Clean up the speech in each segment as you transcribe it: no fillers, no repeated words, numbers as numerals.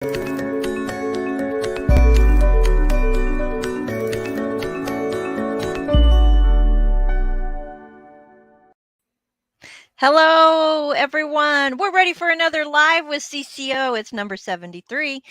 Hello, everyone. We're ready for another live with CCO. It's number 73.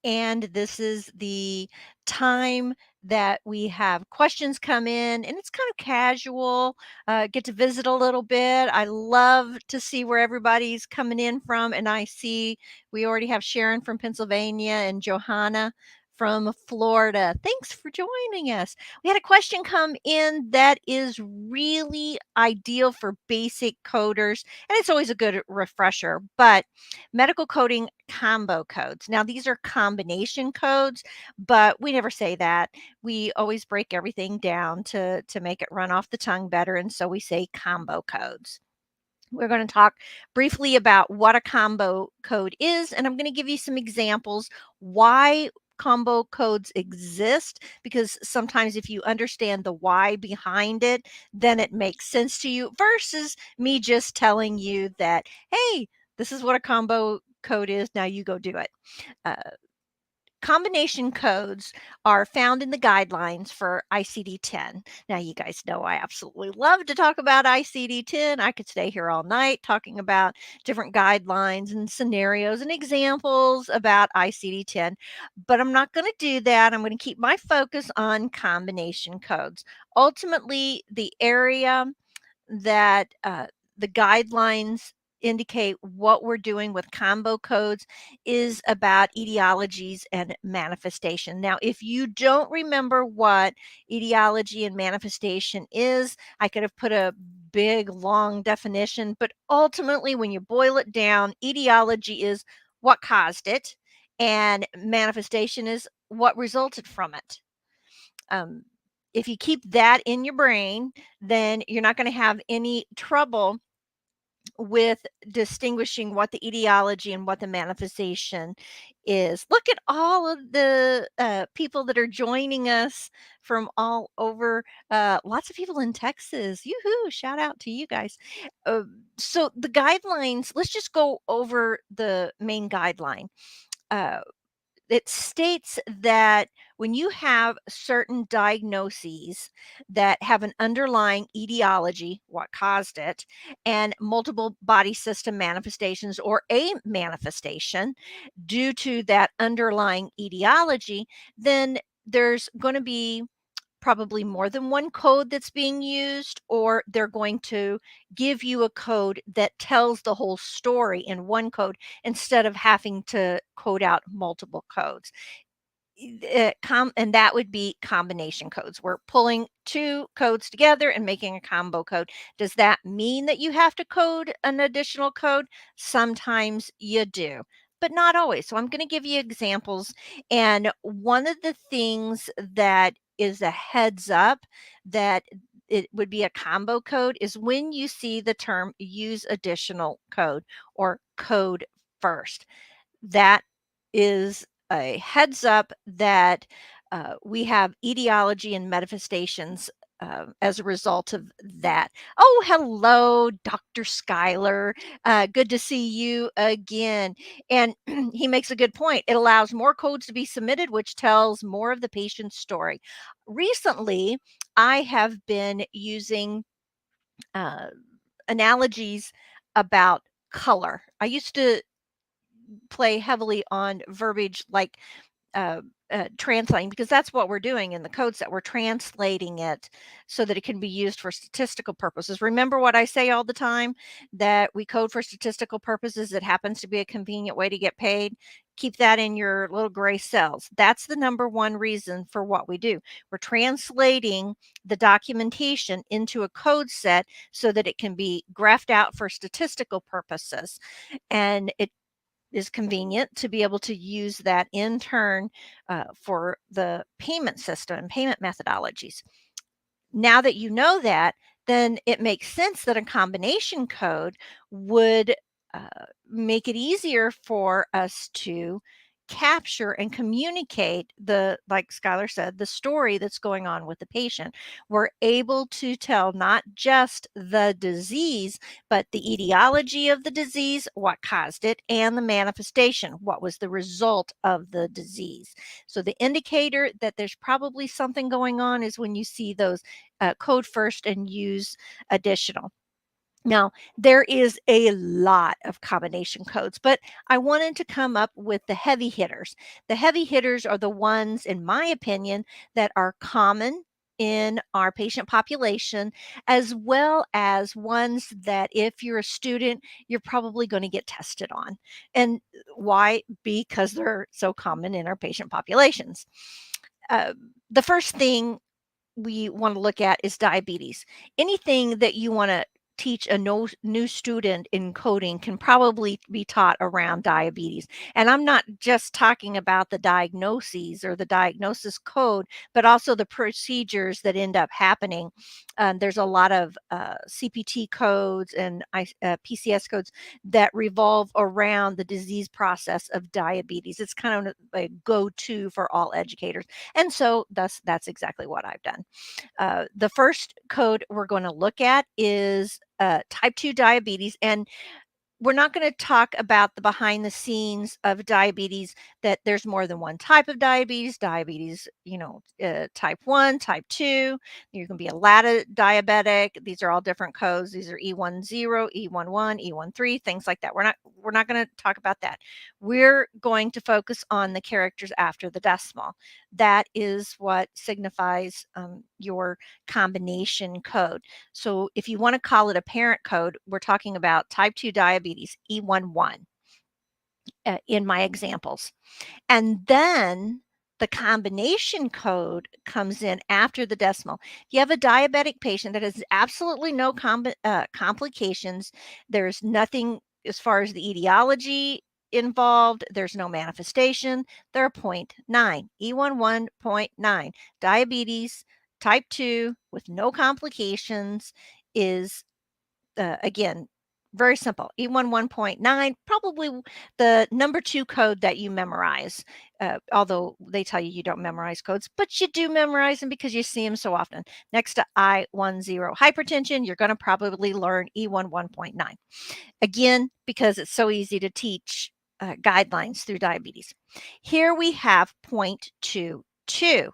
And this is the time that we have questions come in, and it's kind of casual. Get to visit a little bit. I love to see where everybody's coming in from. And I see we already have Sharon from Pennsylvania and Johanna from Florida. Thanks for joining us. We had a question come in that is really ideal for basic coders, and it's always a good refresher. But medical coding combo codes. Now, these are combination codes, but we never say that. We always break everything down to make it run off the tongue better, and so we say combo codes. We're going to talk briefly about what a combo code is, and I'm going to give you some examples why combo codes exist, because sometimes if you understand the why behind it, then it makes sense to you versus me just telling you that, hey, this is what a combo code is. Now you go do it. Uh, Combination codes are found in the guidelines for ICD-10. Now, you guys know I absolutely love to talk about ICD-10. I could stay here all night talking about different guidelines and scenarios and examples about ICD-10, but I'm not going to do that. I'm going to keep my focus on combination codes. Ultimately, the area that the guidelines indicate what we're doing with combo codes is about etiologies and manifestation. Now, if you don't remember what etiology and manifestation is, I could have put a big, long definition, but ultimately, when you boil it down, etiology is what caused it, and manifestation is what resulted from it. Um, if you keep that in your brain, then you're not going to have any trouble with distinguishing what the etiology and what the manifestation is. Look at all of the people that are joining us from all over. Lots of people in Texas. Yoo-hoo! Shout out to you guys. Uh, so the guidelines. Let's just go over the main guideline. Uh, it states that when you have certain diagnoses that have an underlying etiology, what caused it, and multiple body system manifestations or a manifestation due to that underlying etiology, then there's going to be probably more than one code that's being used, or they're going to give you a code that tells the whole story in one code instead of having to code out multiple codes. And that would be combination codes. We're pulling two codes together and making a combo code. Does that mean that you have to code an additional code? Sometimes you do, but not always. So I'm going to give you examples. And one of the things that is a heads up that it would be a combo code is when you see the term use additional code or code first. That is a heads up that we have etiology and manifestations as a result of that. Oh, hello, Dr. Schuyler. Good to see you again. And he makes a good point. It allows more codes to be submitted, which tells more of the patient's story. Recently, I have been using uh, analogies about color. I used to play heavily on verbiage like uh, translating, because that's what we're doing in the codes, that we're translating it so that it can be used for statistical purposes. Remember what I say all the time, that we code for statistical purposes. It happens to be a convenient way to get paid. Keep that in your little gray cells. That's the number one reason for what we do. We're translating the documentation into a code set so that it can be graphed out for statistical purposes. And it is convenient to be able to use that in turn for the payment system and payment methodologies. Now that you know that, then it makes sense that a combination code would make it easier for us to capture and communicate like Skylar said, the story that's going on with the patient. We're able to tell not just the disease, but the etiology of the disease, what caused it, and the manifestation, what was the result of the disease. So the indicator that there's probably something going on is when you see those code first and use additional. Now, there is a lot of combination codes, but I wanted to come up with the heavy hitters. The heavy hitters are the ones, in my opinion, that are common in our patient population, as well as ones that if you're a student, you're probably going to get tested on. And why? Because they're so common in our patient populations. Uh, the first thing we want to look at is diabetes. Anything that you want to teach a new student in coding can probably be taught around diabetes. And I'm not just talking about the diagnoses or the diagnosis code, but also the procedures that end up happening. There's a lot of CPT codes and PCS codes that revolve around the disease process of diabetes. It's kind of a go-to for all educators. And so that's exactly what I've done. The first code we're going to look at is type 2 diabetes. And we're not going to talk about the behind the scenes of diabetes, that there's more than one type of diabetes, type 1, type 2. You can be a ladder diabetic. These are all different codes. These are E10, E11, E13, things like that. We're not going to talk about that. We're going to focus on the characters after the decimal. That is what signifies your combination code. So if you want to call it a parent code, we're talking about type 2 diabetes, E11, in my examples. And then the combination code comes in after the decimal. If you have a diabetic patient that has absolutely no complications, there's nothing as far as the etiology involved, there's no manifestation, they're 0.9, E11.9. Diabetes type 2 with no complications is again, very simple. E11.9, probably the number 2 code that you memorize. Although they tell you you don't memorize codes, but you do memorize them because you see them so often. Next to I10 hypertension, you're going to probably learn E11.9. Again, because it's so easy to teach guidelines through diabetes. Here we have 0.22.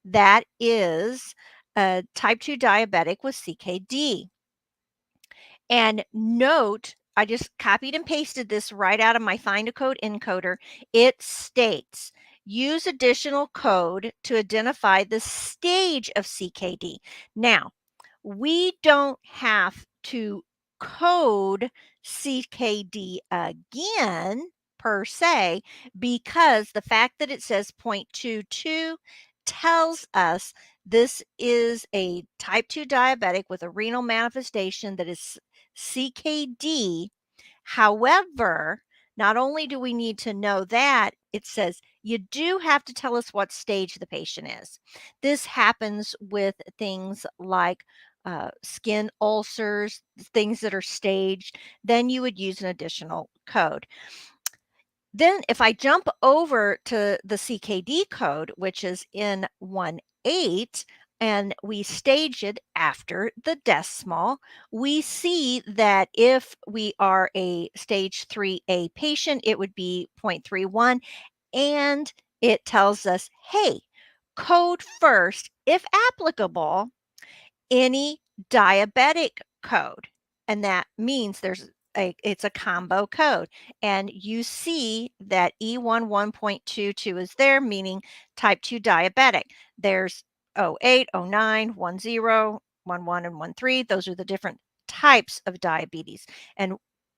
That is type 2 diabetic with CKD. And note, I just copied and pasted this right out of my Find a Code encoder. It states, use additional code to identify the stage of CKD. Now, we don't have to code CKD again per se, because the fact that it says 0.22 tells us this is a type 2 diabetic with a renal manifestation that is CKD. However, not only do we need to know that, it says you do have to tell us what stage the patient is. This happens with things like skin ulcers, things that are staged. Then you would use an additional code. Then if I jump over to the CKD code, which is in 1.8, and we stage it after the decimal, we see that if we are a stage 3A patient, it would be 0.31. And it tells us, hey, code first, if applicable, any diabetic code. And that means it's a combo code. And you see that E11.22 is there, meaning type 2 diabetic. There's 08, 09, 10, 11, and 13. Those are the different types of diabetes. And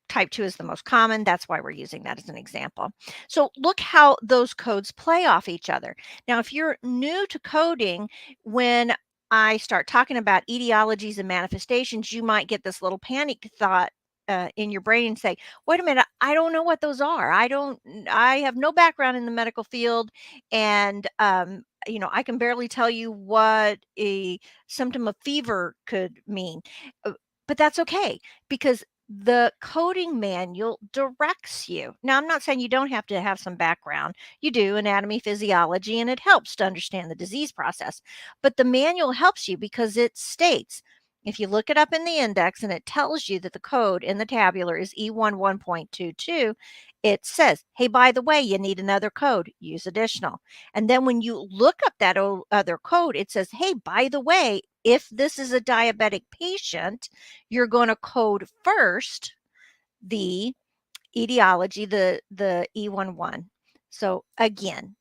type 2 is the most common. That's why we're using that as an example. So look how those codes play off each other. Now, if you're new to coding, when I start talking about etiologies and manifestations, you might get this little panicked thought in your brain and say, wait a minute, I don't know what those are. I have no background in the medical field. And, I can barely tell you what a symptom of fever could mean. Uh, But that's okay, because The coding manual directs you. Now, I'm not saying you don't have to have some background. You do anatomy, physiology, and it helps to understand the disease process. But the manual helps you because it states, if you look it up in the index and it tells you that the code in the tabular is E11.22, it says, hey, by the way, you need another code, use additional. And then when you look up that other code, it says, hey, by the way, if this is a diabetic patient, you're going to code first the etiology, the E11. So again,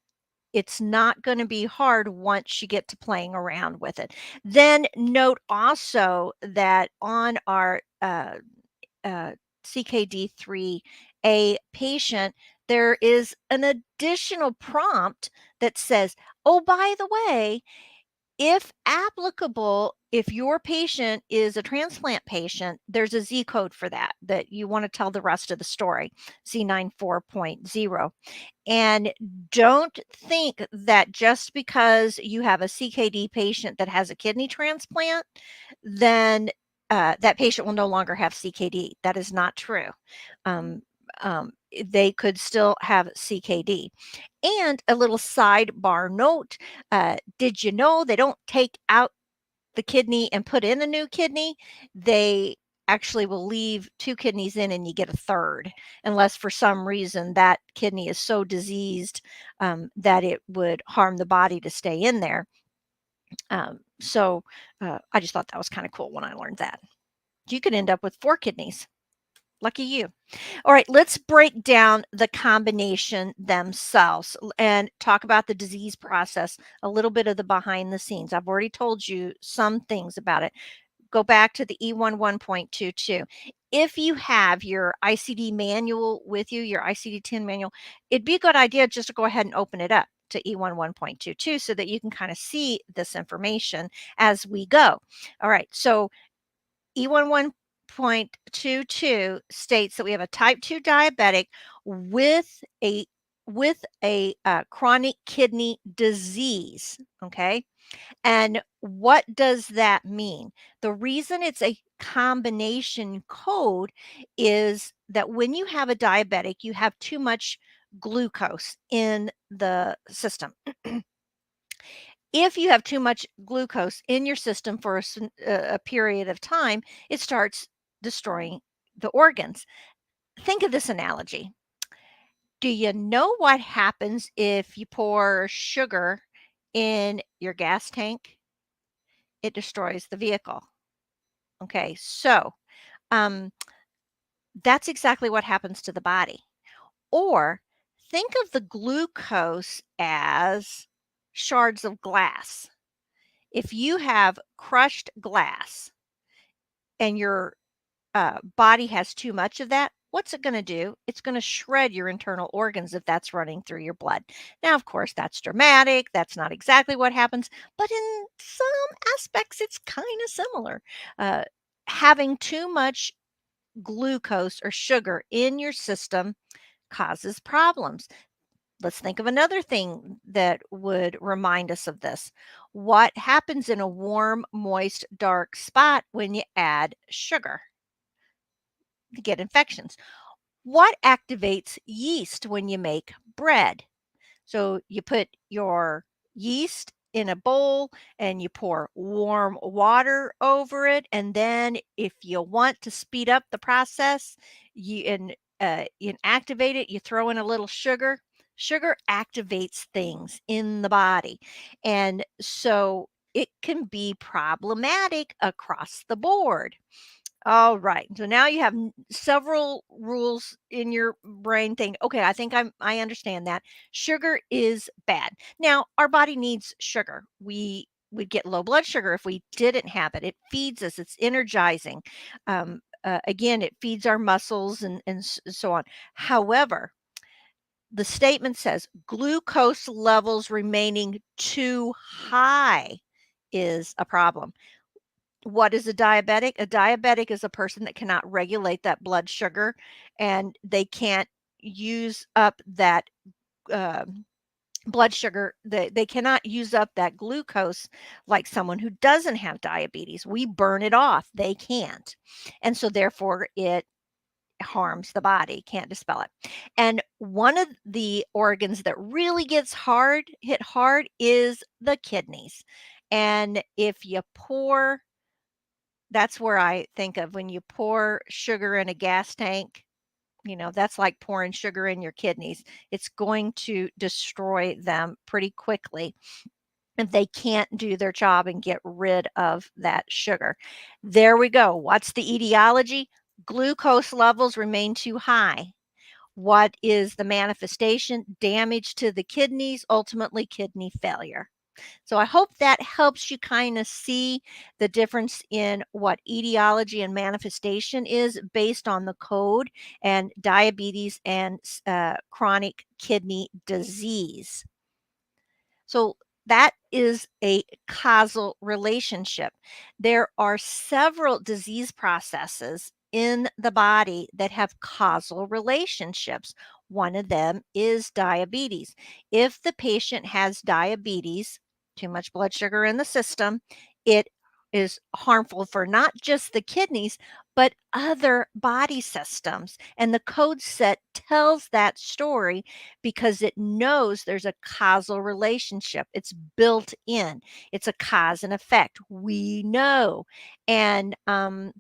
it's not going to be hard once you get to playing around with it. Then note also that on our uh, CKD3A patient, there is an additional prompt that says, oh, by the way, if applicable, if your patient is a transplant patient, there's a Z code for that you want to tell the rest of the story, Z94.0. And don't think that just because you have a CKD patient that has a kidney transplant, then that patient will no longer have CKD. That is not true. Um, they could still have CKD. And a little sidebar note, did you know they don't take out the kidney and put in a new kidney? They actually will leave two kidneys in and you get a third, unless for some reason that kidney is so diseased that it would harm the body to stay in there. So I just thought that was kind of cool when I learned that. You could end up with four kidneys. Lucky you. All right, let's break down the combination themselves and talk about the disease process, a little bit of the behind the scenes. I've already told you some things about it. Go back to the E11.22. If you have your ICD manual with you, your ICD-10 manual, it'd be a good idea just to go ahead and open it up to E11.22 so that you can kind of see this information as we go. All right, so E11.22 states that we have a type 2 diabetic with a chronic kidney disease, okay? And what does that mean? The reason it's a combination code is that when you have a diabetic, you have too much glucose in the system. If you have too much glucose in your system for a period of time, it starts destroying the organs. Think of this analogy. Do you know what happens if you pour sugar in your gas tank? It destroys the vehicle. Okay, so um, that's exactly what happens to the body. Or think of the glucose as shards of glass. If you have crushed glass and your body has too much of that, what's it going to do? It's going to shred your internal organs if that's running through your blood. Now, of course, that's dramatic. That's not exactly what happens, but in some aspects, it's kind of similar. Uh, Having too much glucose or sugar in your system causes problems. Let's think of another thing that would remind us of this. What happens in a warm, moist, dark spot when you add sugar? To get infections. What activates yeast when you make bread? So you put your yeast in a bowl and you pour warm water over it. And then if you want to speed up the process, you activate it, you throw in a little sugar. Sugar activates things in the body. And so it can be problematic across the board. All right. So now you have several rules in your brain thing. Okay, I think I understand that. Sugar is bad. Now, our body needs sugar. We would get low blood sugar if we didn't have it. It feeds us. It's energizing. Again, it feeds our muscles and so on. However, the statement says glucose levels remaining too high is a problem. What is a diabetic? A diabetic is a person that cannot regulate that blood sugar and they can't use up that uh, blood sugar. They cannot use up that glucose like someone who doesn't have diabetes. We burn it off. They can't. And so therefore it harms the body, can't dispel it. And one of the organs that really gets hit hard is the kidneys. And if you pour, that's where I think of when you pour sugar in a gas tank, that's like pouring sugar in your kidneys. It's going to destroy them pretty quickly if they can't do their job and get rid of that sugar. There we go. What's the etiology? Glucose levels remain too high. What is the manifestation? Damage to the kidneys, ultimately kidney failure. So I hope that helps you kind of see the difference in what etiology and manifestation is based on the code and diabetes and chronic kidney disease. So that is a causal relationship. There are several disease processes in the body that have causal relationships. One of them is diabetes. If the patient has diabetes, too much blood sugar in the system, it is harmful for not just the kidneys, but other body systems. And the code set tells that story because it knows there's a causal relationship. It's built in. It's a cause and effect. We know. And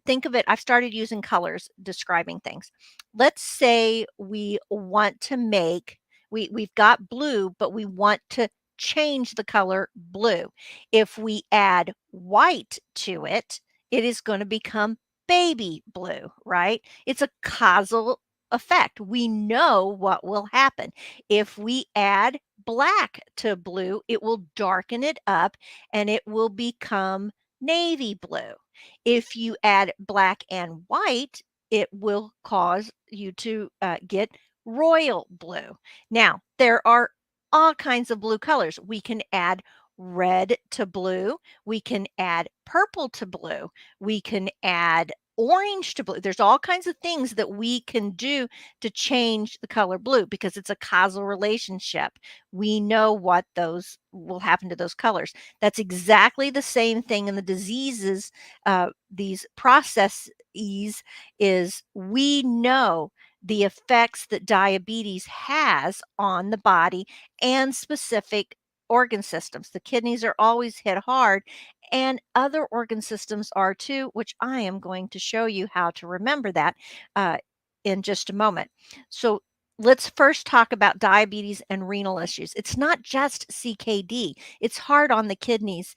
think of it, I've started using colors describing things. Let's say we want to make, we've got blue, but we want to change the color blue. If we add white to it, it is going to become baby blue, right? It's a causal effect. We know what will happen. If we add black to blue, it will darken it up and it will become navy blue. If you add black and white, it will cause you to get royal blue. Now, there are all kinds of blue colors. We can add red to blue. We can add purple to blue. We can add orange to blue. There's all kinds of things that we can do to change the color blue because it's a causal relationship. We know what those will happen to those colors. That's exactly the same thing in the diseases. These processes is we know the effects that diabetes has on the body and specific organ systems. The kidneys are always hit hard, and other organ systems are too, which I am going to show you how to remember that uh, in just a moment. So let's first talk about diabetes and renal issues. It's not just CKD. It's hard on the kidneys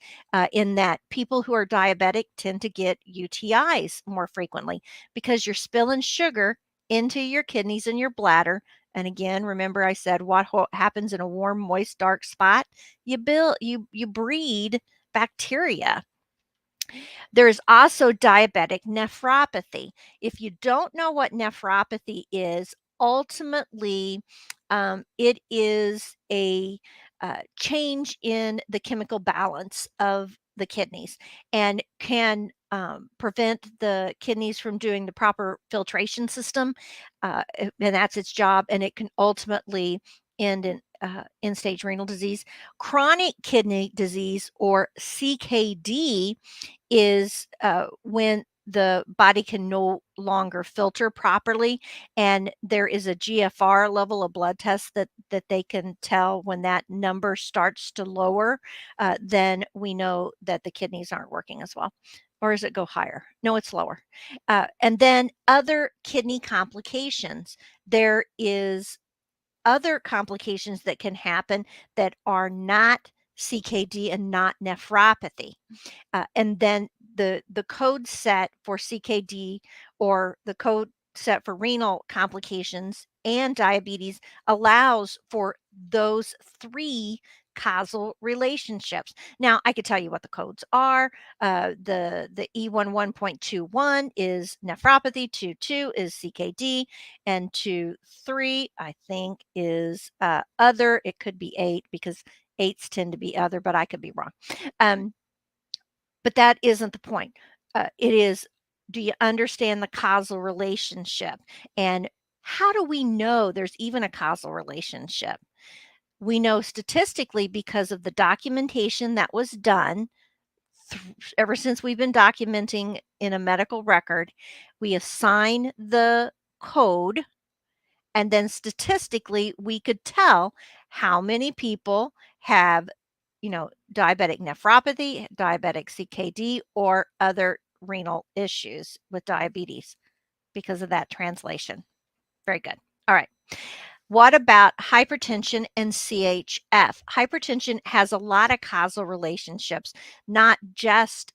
in that people who are diabetic tend to get UTIs more frequently because you're spilling sugar into your kidneys and your bladder. And again, remember I said what happens in a warm, moist, dark spot? You breed bacteria. There is also diabetic nephropathy. If you don't know what nephropathy is, ultimately, it is a change in the chemical balance of the kidneys and can prevent the kidneys from doing the proper filtration system. And that's its job. And it can ultimately end in end stage renal disease. Chronic kidney disease, or CKD, is when the body can no longer filter properly, and there is a GFR level, a blood test that they can tell when that number starts to lower. Then we know that the kidneys aren't working as well. Or does it go higher? No, it's lower. And then other kidney complications. There is other complications that can happen that are not CKD and not nephropathy. And then the code set for CKD, or the code set for renal complications and diabetes, allows for those three causal relationships. Now, I could tell you what the codes are. The E11.21 is nephropathy, 22 is CKD, and 23, I think, is other. It could be 8 because 8s tend to be other, but I could be wrong. But that isn't the point. It is, do you understand the causal relationship? And how do we know there's even a causal relationship? We know statistically because of the documentation that was done ever since we've been documenting in a medical record. We assign the code, and then statistically, we could tell how many people have, diabetic nephropathy, diabetic CKD, or other renal issues with diabetes because of that translation. Very good. All right. What about hypertension and CHF? Hypertension has a lot of causal relationships, not just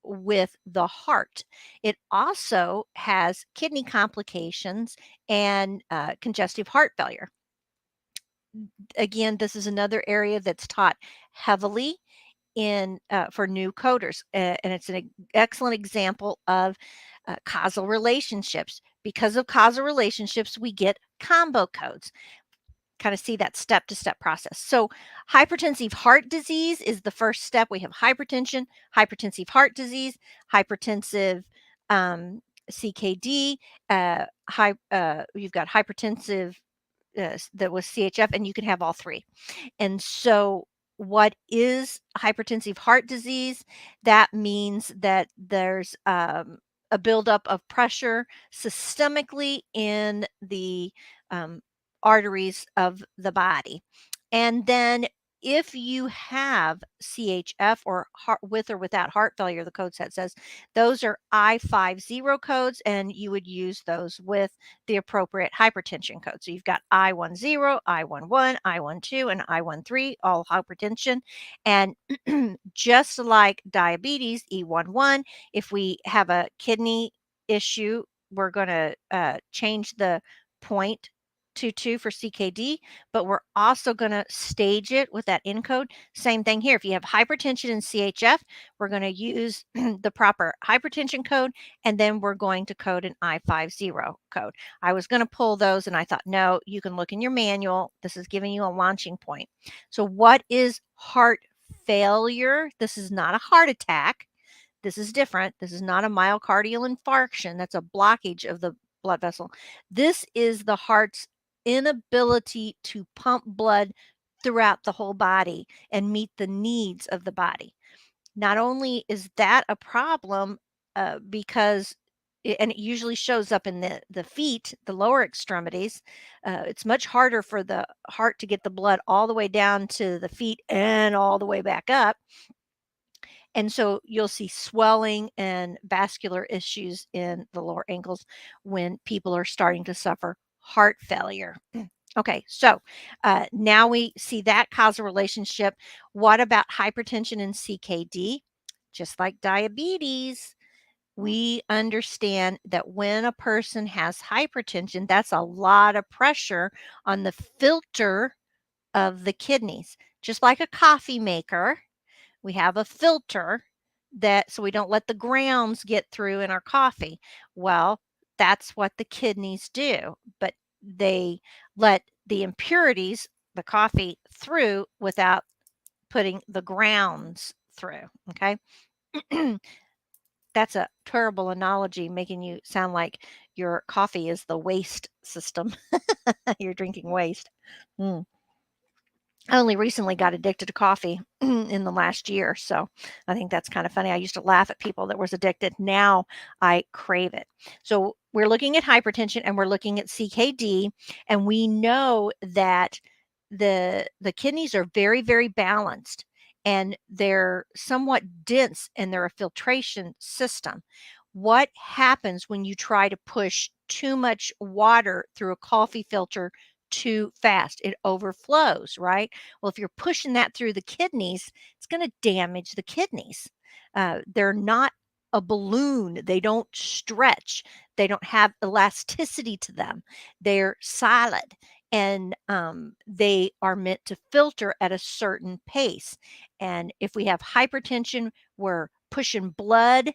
with the heart. It also has kidney complications and congestive heart failure. Again, this is another area that's taught heavily in for new coders, and it's an excellent example of causal relationships. Because of causal relationships, we get combo codes. Kind of see that step to step process. So, hypertensive heart disease is the first step. We have hypertension, hypertensive heart disease, hypertensive CKD, you've got hypertensive that was CHF, and you can have all three. And so, what is hypertensive heart disease? That means that there's a buildup of pressure systemically in the um, arteries of the body. And then, if you have CHF or heart, with or without heart failure, the code set says those are I50 codes, and you would use those with the appropriate hypertension code. So you've got I10, I11, I12, and I13, all hypertension. And just like diabetes, E11, if we have a kidney issue, we're going to change the point to 2 for CKD, but we're also going to stage it with that encode. Same thing here. If you have hypertension and CHF, we're going to use the proper hypertension code, and then we're going to code an I50 code. I was going to pull those, and I thought, no, you can look in your manual. This is giving you a launching point. So what is heart failure? This is not a heart attack. This is different. This is not a myocardial infarction. That's a blockage of the blood vessel. This is the heart's inability to pump blood throughout the whole body and meet the needs of the body. Not only is that a problem, because and it usually shows up in the feet, the lower extremities. It's much harder for the heart to get the blood all the way down to the feet and all the way back up. And so you'll see swelling and vascular issues in the lower ankles when people are starting to suffer heart failure. Okay, so now we see that causal relationship. What about hypertension and CKD? Just like diabetes, we understand that when a person has hypertension, that's a lot of pressure on the filter of the kidneys. Just like a coffee maker, we have a filter that so we don't let the grounds get through in our coffee. Well, that's what the kidneys do, but they let the impurities, the coffee, through without putting the grounds through. Okay. That's a terrible analogy, making you sound like your coffee is the waste system. You're drinking waste. Mm. I only recently got addicted to coffee in the last year, so I think that's kind of funny. I used to laugh at people that was addicted. Now I crave it. So we're looking at hypertension and we're looking at CKD, and we know that the kidneys are very, very balanced, and they're somewhat dense in their filtration system. What happens when you try to push too much water through a coffee filter too fast? It overflows, right? Well, if you're pushing that through the kidneys, it's going to damage the kidneys. They're not a balloon. They don't stretch. They don't have elasticity to them. They're solid, and they are meant to filter at a certain pace. And if we have hypertension, we're pushing blood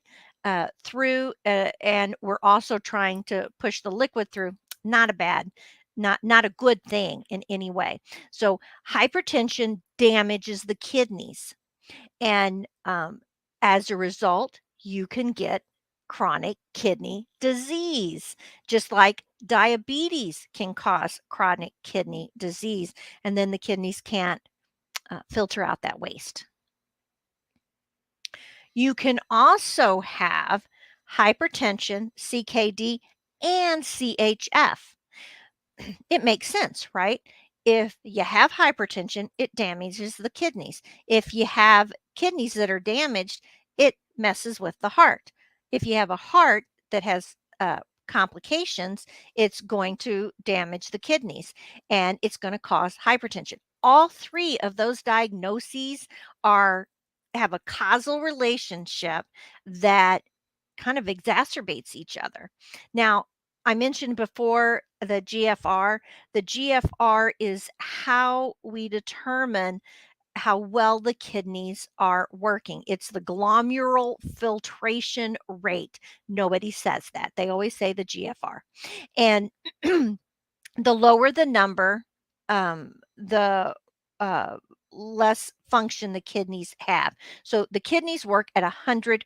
through, and we're also trying to push the liquid through. Not a bad, not a good thing in any way. So hypertension damages the kidneys, and as a result, you can get chronic kidney disease, just like diabetes can cause chronic kidney disease, and then the kidneys can't filter out that waste. You can also have hypertension, CKD, and CHF. It makes sense, right? If you have hypertension, it damages the kidneys. If you have kidneys that are damaged, it messes with the heart. If you have a heart that has complications, it's going to damage the kidneys and it's going to cause hypertension. All three of those diagnoses are have a causal relationship that kind of exacerbates each other. Now, I mentioned before the GFR. The GFR is how we determine how well the kidneys are working. It's the glomerular filtration rate. Nobody says that. They always say the GFR. And the lower the number, the uh, less function the kidneys have. So the kidneys work at 100%.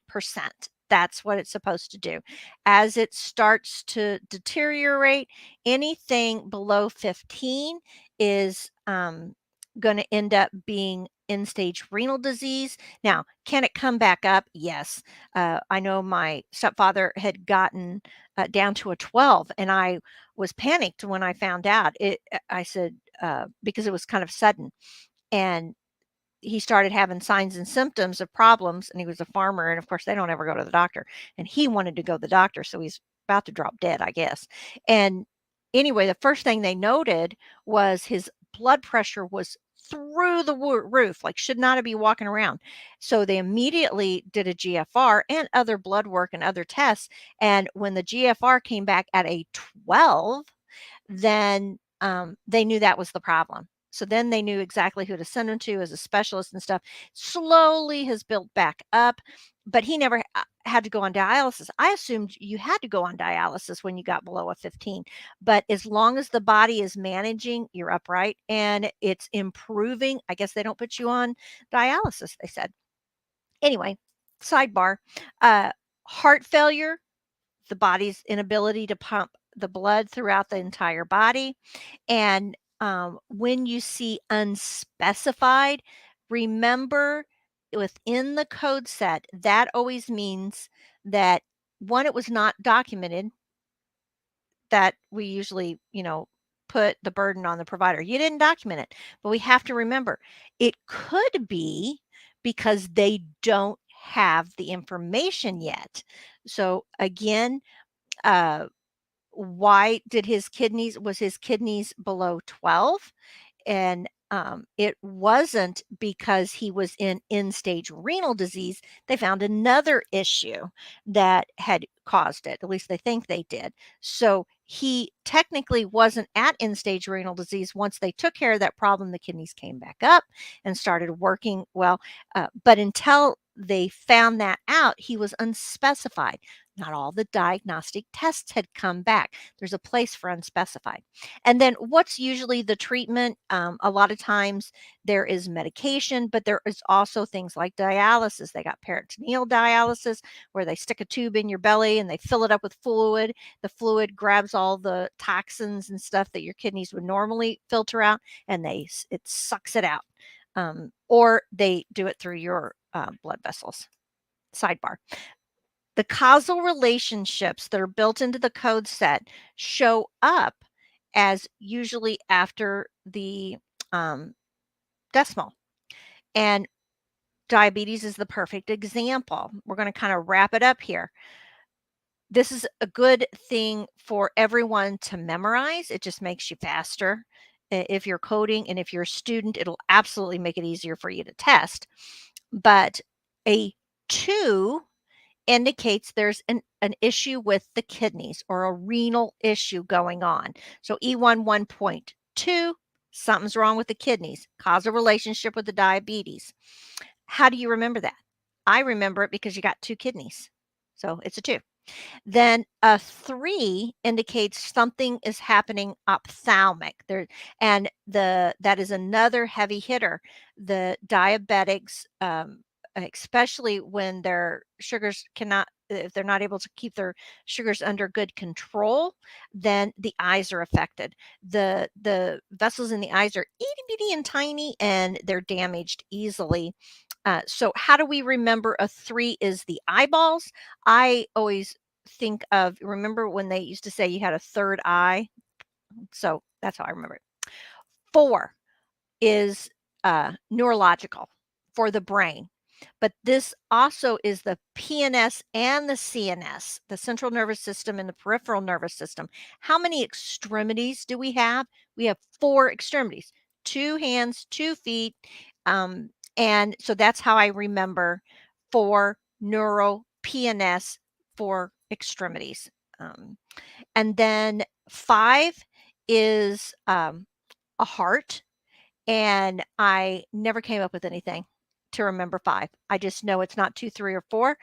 That's what it's supposed to do. As it starts to deteriorate, anything below 15 is going to end up being end stage renal disease. Now, can it come back up? Yes. I know my stepfather had gotten down to a 12, and I was panicked when I found out. I said, because it was kind of sudden, and he started having signs and symptoms of problems, and he was a farmer, and of course they don't ever go to the doctor, and he wanted to go to the doctor, so he's about to drop dead, I guess. And anyway, the first thing they noted was his blood pressure was through the roof, like should not be walking around. So they immediately did a GFR and other blood work and other tests, and when the GFR came back at a 12, then they knew that was the problem. So then they knew exactly who to send him to as a specialist and stuff. Slowly has built back up, but he never had to go on dialysis. I assumed you had to go on dialysis when you got below a 15, but as long as the body is managing, you're upright and it's improving. I guess they don't put you on dialysis, they said. Anyway, sidebar, uh, heart failure, the body's inability to pump the blood throughout the entire body. And when you see unspecified, remember within the code set, that always means that one, it was not documented, that we usually, put the burden on the provider. You didn't document it, but we have to remember it could be because they don't have the information yet. So again, uh, why did his kidneys below 12? And it wasn't because he was in end stage renal disease. They found another issue that had caused it. At least they think they did. So he technically wasn't at end stage renal disease. Once they took care of that problem, the kidneys came back up and started working well. But until they found that out, he was unspecified. Not all the diagnostic tests had come back. There's a place for unspecified. And then what's usually the treatment? A lot of times there is medication, but there is also things like dialysis. They got peritoneal dialysis where they stick a tube in your belly and they fill it up with fluid. The fluid grabs all the toxins and stuff that your kidneys would normally filter out, and it sucks it out. Or they do it through your blood vessels. Sidebar. The causal relationships that are built into the code set show up as usually after the decimal. And diabetes is the perfect example. We're going to kind of wrap it up here. This is a good thing for everyone to memorize. It just makes you faster. If you're coding and if you're a student, it'll absolutely make it easier for you to test. But a 2 indicates there's an issue with the kidneys or a renal issue going on. So E1 1.2, something's wrong with the kidneys, causal relationship with the diabetes. How do you remember that? I remember it because you got 2 kidneys. So it's a 2. Then a 3 indicates something is happening ophthalmic. That is another heavy hitter. The diabetics, especially when their sugars cannot, if they're not able to keep their sugars under good control, then the eyes are affected. The vessels in the eyes are itty bitty and tiny, and they're damaged easily. So how do we remember a 3 is the eyeballs? I always think of, remember when they used to say you had a third eye? So that's how I remember it. 4 is neurological for the brain. But this also is the PNS and the CNS, the central nervous system and the peripheral nervous system. How many extremities do we have? We have 4 extremities, 2 hands, 2 feet. And so that's how I remember 4 neuro PNS, 4 extremities. And then 5 is a heart, and I never came up with anything to remember 5. I just know it's not 2, 3, or 4.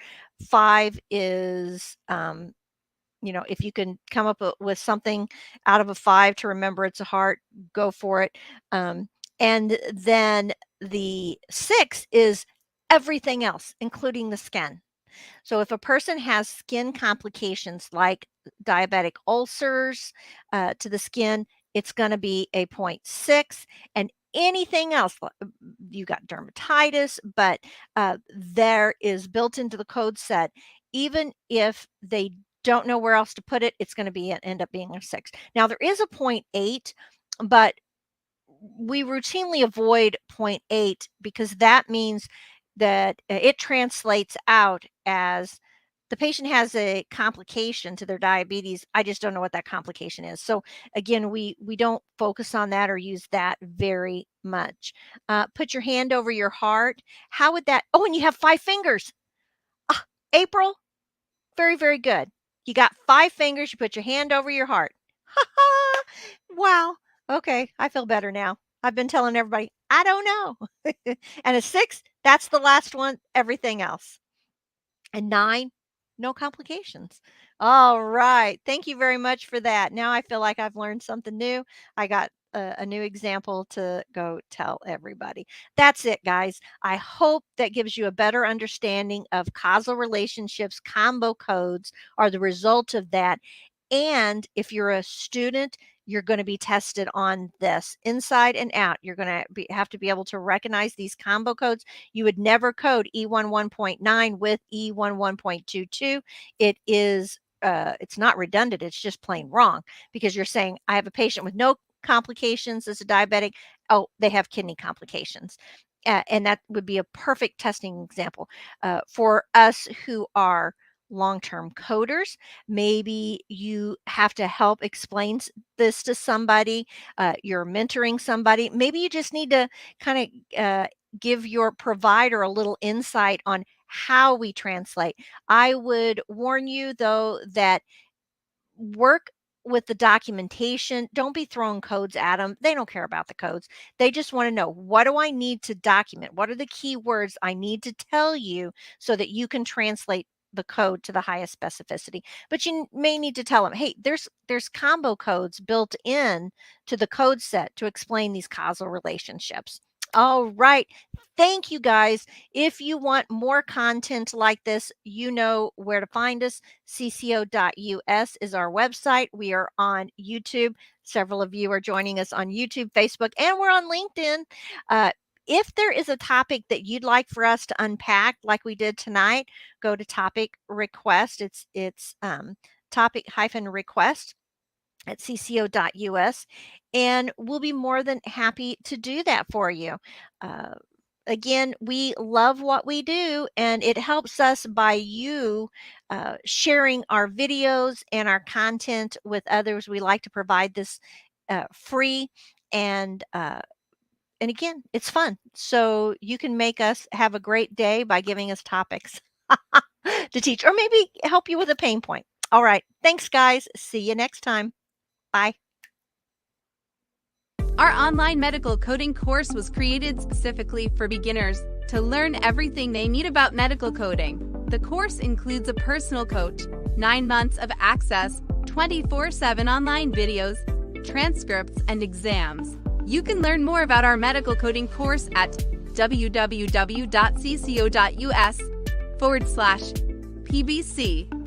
5 is, if you can come up with something out of a 5 to remember it's a heart, go for it. And then the 6 is everything else, including the skin. So if a person has skin complications like diabetic ulcers to the skin, it's going to be a 0.6, and anything else, you got dermatitis, but there is built into the code set, even if they don't know where else to put it, it's going to end up being a 6. Now there is a 0.8, but we routinely avoid 0.8 because that means that it translates out as the patient has a complication to their diabetes. I just don't know what that complication is. So again, we don't focus on that or use that very much. Put your hand over your heart. How would that? Oh, and you have 5 fingers. Ah, April, very, very good. You got 5 fingers. You put your hand over your heart. Wow. Okay, I feel better now. I've been telling everybody, I don't know. And a 6, that's the last one, everything else. And 9, no complications. All right. Thank you very much for that. Now I feel like I've learned something new. I got a new example to go tell everybody. That's it, guys. I hope that gives you a better understanding of causal relationships. Combo codes are the result of that. And if you're a student, you're going to be tested on this inside and out. You're going to have to be able to recognize these combo codes. You would never code E11.9 with E11.22. It is it's not redundant. It's just plain wrong because you're saying I have a patient with no complications as a diabetic. Oh, they have kidney complications. And that would be a perfect testing example for us who are long-term coders. Maybe you have to help explain this to somebody. You're mentoring somebody. Maybe you just need to kind of give your provider a little insight on how we translate. I would warn you, though, that work with the documentation. Don't be throwing codes at them. They don't care about the codes. They just want to know, what do I need to document? What are the key words I need to tell you so that you can translate the code to the highest specificity? But you may need to tell them, hey, there's combo codes built in to the code set to explain these causal relationships. All right. Thank you, guys. If you want more content like this, you know where to find us. cco.us is our website. We are on YouTube. Several of you are joining us on YouTube, Facebook, and we're on LinkedIn. If there is a topic that you'd like for us to unpack like we did tonight, go to topic request. It's topic-request at cco.us, and we'll be more than happy to do that for you. Again, we love what we do, and it helps us by you sharing our videos and our content with others. We like to provide this free, and again, it's fun. So you can make us have a great day by giving us topics to teach, or maybe help you with a pain point. All right. Thanks, guys. See you next time. Bye. Our online medical coding course was created specifically for beginners to learn everything they need about medical coding. The course includes a personal coach, 9 months of access, 24/7 online videos, transcripts, and exams. You can learn more about our medical coding course at www.cco.us/PBC.